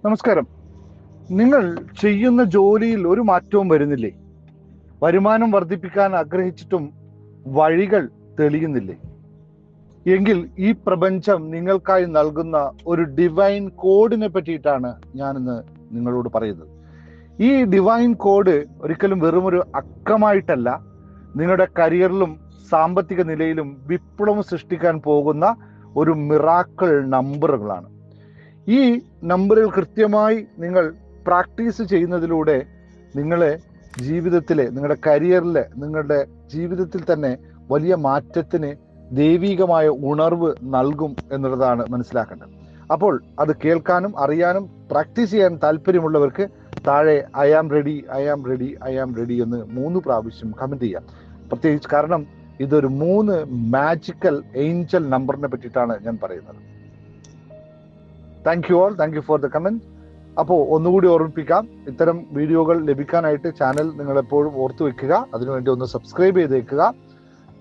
നമസ്കാരം. നിങ്ങൾ ചെയ്യുന്ന ജോലിയിൽ ഒരു മാറ്റവും വരുന്നില്ലേ? വരുമാനം വർദ്ധിപ്പിക്കാൻ ആഗ്രഹിച്ചിട്ടും വഴികൾ തെളിയുന്നില്ലേ? എങ്കിൽ ഈ പ്രപഞ്ചം നിങ്ങൾക്കായി നൽകുന്ന ഒരു ഡിവൈൻ കോഡിനെ പറ്റിയിട്ടാണ് ഞാനിന്ന് നിങ്ങളോട് പറയുന്നത്. ഈ ഡിവൈൻ കോഡ് ഒരിക്കലും വെറുമൊരു അക്കമായിട്ടല്ല, നിങ്ങളുടെ കരിയറിലും സാമ്പത്തിക നിലയിലും വിപ്ലവം സൃഷ്ടിക്കാൻ പോകുന്ന ഒരു മിറാക്കിൾ നമ്പറുകളാണ്. ഈ നമ്പറുകൾ കൃത്യമായി നിങ്ങൾ പ്രാക്ടീസ് ചെയ്യുന്നതിലൂടെ നിങ്ങളെ ജീവിതത്തിലെ, നിങ്ങളുടെ കരിയറിലെ, നിങ്ങളുടെ ജീവിതത്തിൽ തന്നെ വലിയ മാറ്റത്തിന് ദൈവികമായ ഉണർവ് നൽകും എന്നുള്ളതാണ് മനസ്സിലാക്കേണ്ടത്. അപ്പോൾ അത് കേൾക്കാനും അറിയാനും പ്രാക്ടീസ് ചെയ്യാൻ താല്പര്യമുള്ളവർക്ക് താഴെ I am ready, I am ready, I am ready എന്ന് 3 പ്രാവശ്യം കമന്റ് ചെയ്യാം. പ്രത്യേകിച്ച് കാരണം ഇതൊരു 3 മാജിക്കൽ ഏഞ്ചൽ നമ്പറിനെ പറ്റിയിട്ടാണ് ഞാൻ പറയുന്നത്. Thank you all, thank you for the comment. അപ്പോൾ ഒന്നുകൂടി ഓർമ്മിപ്പിക്കാം, ഇത്തരം വീഡിയോകൾ ലഭിക്കാനായിട്ട് ചാനൽ നിങ്ങൾ എപ്പോഴും ഓർത്തു വെക്കുക. അതിനുവേണ്ടി ഒന്ന് സബ്സ്ക്രൈബ് ചെയ്ത് വെക്കുക.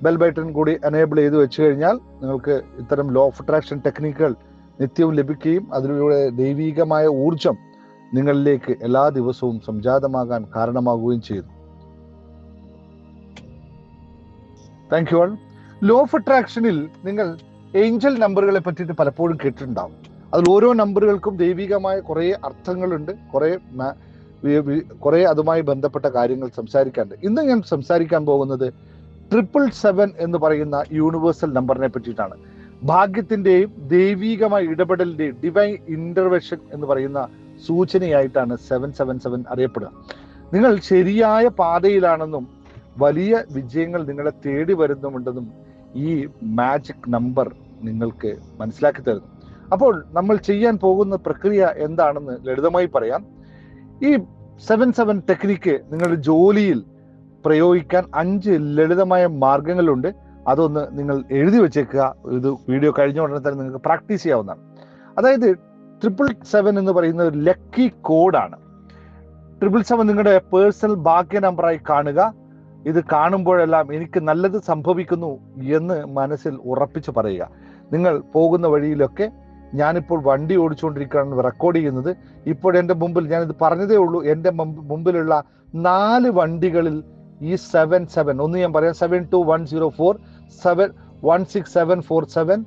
ബെൽ ബട്ടൺ കൂടി എനേബിൾ ചെയ്ത് വെച്ച് കഴിഞ്ഞാൽ നിങ്ങൾക്ക് ഇത്തരം ലോ ഓഫ് അട്രാക്ഷൻ ടെക്നിക്കുകൾ നിത്യവും ലഭിക്കുകയും അതിലൂടെ ദൈവികമായ ഊർജം നിങ്ങളിലേക്ക് എല്ലാ ദിവസവും സംജാതമാകാൻ കാരണമാകുകയും ചെയ്യുന്നു. Thank you all. Law of അട്രാക്ഷനിൽ നിങ്ങൾ ഏഞ്ചൽ നമ്പറുകളെ പറ്റിയിട്ട് പലപ്പോഴും കേട്ടിട്ടുണ്ടാവും. അതിൽ ഓരോ നമ്പറുകൾക്കും ദൈവികമായ കുറേ അർത്ഥങ്ങളുണ്ട്, കുറേ അതുമായി ബന്ധപ്പെട്ട കാര്യങ്ങൾ സംസാരിക്കാനുണ്ട്. ഇന്ന് ഞാൻ സംസാരിക്കാൻ പോകുന്നത് 777 എന്ന് പറയുന്ന യൂണിവേഴ്സൽ നമ്പറിനെ പറ്റിയിട്ടാണ്. ഭാഗ്യത്തിന്റെയും ദൈവികമായ ഇടപെടലിന്റെയും ഡിവൈൻ ഇന്റർവെൻഷൻ എന്ന് പറയുന്ന സൂചനയായിട്ടാണ് 777 അറിയപ്പെടുക. നിങ്ങൾ ശരിയായ പാതയിലാണെന്നും വലിയ വിജയങ്ങൾ നിങ്ങളെ തേടി വരുന്നുമുണ്ടെന്നും ഈ മാജിക് നമ്പർ നിങ്ങൾക്ക് മനസ്സിലാക്കി തരുന്നു. അപ്പോൾ നമ്മൾ ചെയ്യാൻ പോകുന്ന പ്രക്രിയ എന്താണെന്ന് ലളിതമായി പറയാം. ഈ 77 ടെക്നിക്ക് നിങ്ങളുടെ ജോലിയിൽ പ്രയോഗിക്കാൻ 5 ലളിതമായ മാർഗങ്ങളുണ്ട്. അതൊന്ന് നിങ്ങൾ എഴുതി വെച്ചേക്കുക. ഇത് വീഡിയോ കഴിഞ്ഞ ഉടനെ തന്നെ നിങ്ങൾക്ക് പ്രാക്ടീസ് ചെയ്യാവുന്നതാണ്. അതായത് 777 എന്ന് പറയുന്ന ഒരു ലക്കി കോഡാണ്. 777 നിങ്ങളുടെ പേഴ്സണൽ ഭാഗ്യ നമ്പറായി കാണുക. ഇത് കാണുമ്പോഴെല്ലാം എനിക്ക് നല്ലത് സംഭവിക്കുന്നു എന്ന് മനസ്സിൽ ഉറപ്പിച്ച് പറയുക. നിങ്ങൾ പോകുന്ന വഴിയിലൊക്കെ, ഞാനിപ്പോൾ വണ്ടി ഓടിച്ചുകൊണ്ടിരിക്കുകയാണ് റെക്കോർഡ് ചെയ്യുന്നത്. ഇപ്പോൾ എൻ്റെ മുമ്പിൽ, ഞാനിത് പറഞ്ഞതേ ഉള്ളൂ, എൻ്റെ മുമ്പിലുള്ള 4 വണ്ടികളിൽ ഈ 77, ഒന്ന് ഞാൻ പറയാം, 72104, 16747,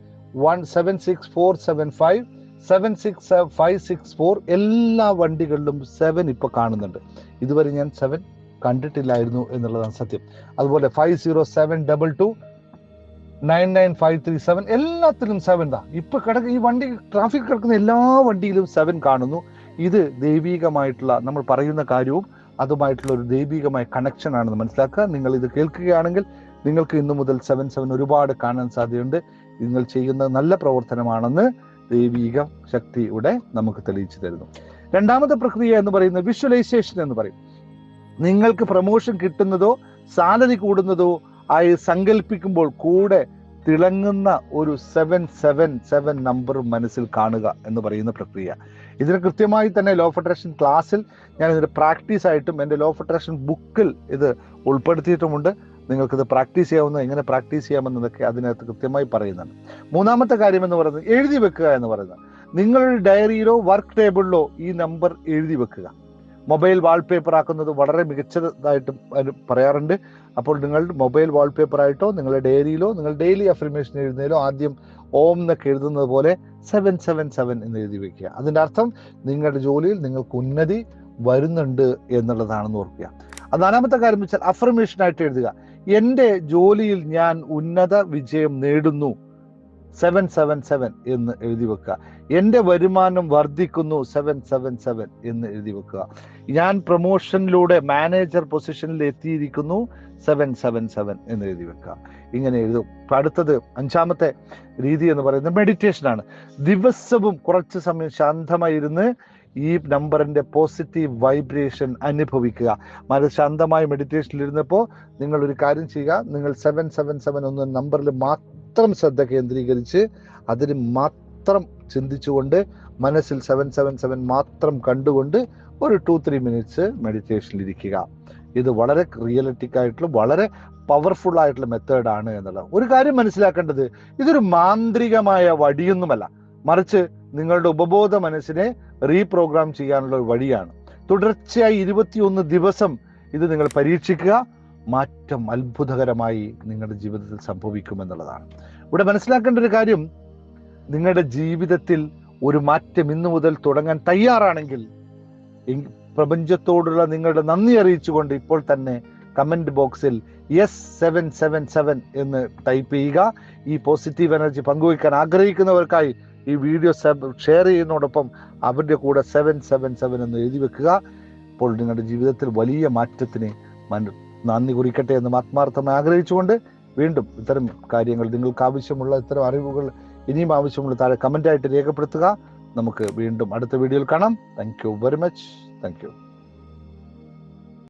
176475, 76564, എല്ലാ വണ്ടികളിലും 7 ഇപ്പൊ കാണുന്നുണ്ട്. ഇതുവരെ ഞാൻ 7 കണ്ടിട്ടില്ലായിരുന്നു എന്നുള്ളതാണ് സത്യം. അതുപോലെ 50722, 99537, എല്ലാത്തിലും 7 താ ഇപ്പൊ ഈ വണ്ടി ട്രാഫിക് കിടക്കുന്ന എല്ലാ വണ്ടിയിലും 7 കാണുന്നു. ഇത് ദൈവികമായിട്ടുള്ള, നമ്മൾ പറയുന്ന കാര്യവും അതുമായിട്ടുള്ള ഒരു ദൈവികമായ കണക്ഷൻ ആണെന്ന് മനസ്സിലാക്കുക. നിങ്ങൾ ഇത് കേൾക്കുകയാണെങ്കിൽ നിങ്ങൾക്ക് ഇന്നു മുതൽ 77 ഒരുപാട് കാണാൻ സാധ്യതയുണ്ട്. നിങ്ങൾ ചെയ്യുന്ന നല്ല പ്രവർത്തനമാണെന്ന് ദൈവിക ശക്തിയുടെ നമുക്ക് തെളിയിച്ചു തരുന്നു. രണ്ടാമത്തെ പ്രക്രിയ എന്ന് പറയുന്നത് വിഷ്വലൈസേഷൻ എന്ന് പറയും. നിങ്ങൾക്ക് പ്രൊമോഷൻ കിട്ടുന്നതോ സാലറി കൂടുന്നതോ ആയി സങ്കല്പിക്കുമ്പോൾ കൂടെ തിളങ്ങുന്ന ഒരു 777 നമ്പർ മനസ്സിൽ കാണുക എന്ന് പറയുന്ന പ്രക്രിയ. ഇതിന് കൃത്യമായി തന്നെ ലോ ഓഫ് അട്രാക്ഷൻ ക്ലാസ്സിൽ ഞാൻ ഇതിന്റെ പ്രാക്ടീസ് ആയിട്ടും എൻ്റെ ലോ ഓഫ് അട്രാക്ഷൻ ബുക്കിൽ ഇത് ഉൾപ്പെടുത്തിയിട്ടുമുണ്ട്. നിങ്ങൾക്കിത് പ്രാക്ടീസ് ചെയ്യാവുന്ന, എങ്ങനെ പ്രാക്ടീസ് ചെയ്യാമെന്നതൊക്കെ അതിനകത്ത് കൃത്യമായി പറയുന്നുണ്ട്. മൂന്നാമത്തെ കാര്യം എന്ന് പറയുന്നത് എഴുതി വെക്കുക എന്ന് പറയുന്നത്. നിങ്ങളുടെ ഡയറിയിലോ വർക്ക് ടേബിളിലോ ഈ നമ്പർ എഴുതി വെക്കുക. മൊബൈൽ വാൾപേപ്പർ ആക്കുന്നത് വളരെ മികച്ചതായിട്ടും പറയാറുണ്ട്. അപ്പോൾ നിങ്ങളുടെ മൊബൈൽ വാൾപേപ്പർ ആയിട്ടോ നിങ്ങളുടെ ഡയറിയിലോ നിങ്ങൾ ഡെയിലി അഫർമേഷൻ എഴുതുന്നതിലോ ആദ്യം ഓം എന്നൊക്കെ എഴുതുന്നത് പോലെ 777 എന്ന് എഴുതി വെക്കുക. അതിൻ്റെ അർത്ഥം നിങ്ങളുടെ ജോലിയിൽ നിങ്ങൾക്ക് ഉന്നതി വരുന്നുണ്ട് എന്നുള്ളതാണെന്ന് ഓർക്കുക. നാലാമത്തെ കാര്യം വെച്ചാൽ അഫർമേഷൻ ആയിട്ട് എഴുതുക. എൻ്റെ ജോലിയിൽ ഞാൻ ഉന്നത വിജയം നേടുന്നു, 777 എന്ന് എഴുതി വെക്കുക. എൻ്റെ വരുമാനം വർദ്ധിക്കുന്നു, 777 എന്ന് എഴുതി വെക്കുക. ഞാൻ പ്രൊമോഷനിലൂടെ മാനേജർ പൊസിഷനിൽ എത്തിയിരിക്കുന്നു, 777 എന്ന് എഴുതി വെക്കുക. ഇങ്ങനെ എഴുതും. അടുത്തത് 5ാമത്തെ രീതി എന്ന് പറയുന്നത് മെഡിറ്റേഷൻ ആണ്. ദിവസവും കുറച്ച് സമയം ശാന്തമായിരുന്ന് ഈ നമ്പറിന്റെ പോസിറ്റീവ് വൈബ്രേഷൻ അനുഭവിക്കുക. ശാന്തമായ മെഡിറ്റേഷനിൽ ഇരുന്നപ്പോൾ നിങ്ങൾ ഒരു കാര്യം ചെയ്യുക. നിങ്ങൾ 777 എന്ന നമ്പറിൽ മാത്രം ശ്രദ്ധ കേന്ദ്രീകരിച്ച് അതിന് മാത്രം ചിന്തിച്ചുകൊണ്ട് മനസ്സിൽ 777 മാത്രം കണ്ടുകൊണ്ട് ഒരു 2-3 മിനിറ്റ്സ് മെഡിറ്റേഷനിൽ ഇരിക്കുക. ഇത് വളരെ റിയലിറ്റിക് ആയിട്ടുള്ള, വളരെ പവർഫുൾ ആയിട്ടുള്ള മെത്തേഡാണ് എന്നുള്ളത്. ഒരു കാര്യം മനസ്സിലാക്കേണ്ടത്, ഇതൊരു മാന്ത്രികമായ വടിയൊന്നുമല്ല, മറിച്ച് നിങ്ങളുടെ ഉപബോധ മനസ്സിനെ റീപ്രോഗ്രാം ചെയ്യാനുള്ള ഒരു വഴിയാണ്. തുടർച്ചയായി 21 ദിവസം ഇത് നിങ്ങൾ പരീക്ഷിക്കുക. മാറ്റം അത്ഭുതകരമായി നിങ്ങളുടെ ജീവിതത്തിൽ സംഭവിക്കുമെന്നുള്ളതാണ്. ഇവിടെ മനസ്സിലാക്കേണ്ട ഒരു കാര്യം, നിങ്ങളുടെ ജീവിതത്തിൽ ഒരു മാറ്റം ഇന്നു മുതൽ തുടങ്ങാൻ തയ്യാറാണെങ്കിൽ പ്രപഞ്ചത്തോടുള്ള നിങ്ങളുടെ നന്ദി അറിയിച്ചുകൊണ്ട് ഇപ്പോൾ തന്നെ കമന്റ് ബോക്സിൽ yes777 എന്ന് ടൈപ്പ് ചെയ്യുക. ഈ പോസിറ്റീവ് എനർജി പങ്കുവയ്ക്കാൻ ആഗ്രഹിക്കുന്നവർക്കായി ഈ വീഡിയോ ഷെയർ ചെയ്യുന്നതോടൊപ്പം അവരുടെ കൂടെ 777 എന്ന് എഴുതി വെക്കുക. അപ്പോൾ നിങ്ങളുടെ ജീവിതത്തിൽ വലിയ മാറ്റത്തിന് നന്ദി കുറിക്കട്ടെ എന്ന് ആത്മാർത്ഥമായി ആഗ്രഹിച്ചുകൊണ്ട് വീണ്ടും ഇത്തരം കാര്യങ്ങൾ, നിങ്ങൾക്ക് ആവശ്യമുള്ള ഇത്തരം അറിവുകൾ ഇനിയും ആവശ്യമുള്ള താഴെ കമൻ്റായിട്ട് രേഖപ്പെടുത്തുക. നമുക്ക് വീണ്ടും അടുത്ത വീഡിയോയിൽ കാണാം. Thank you very much. Thank you.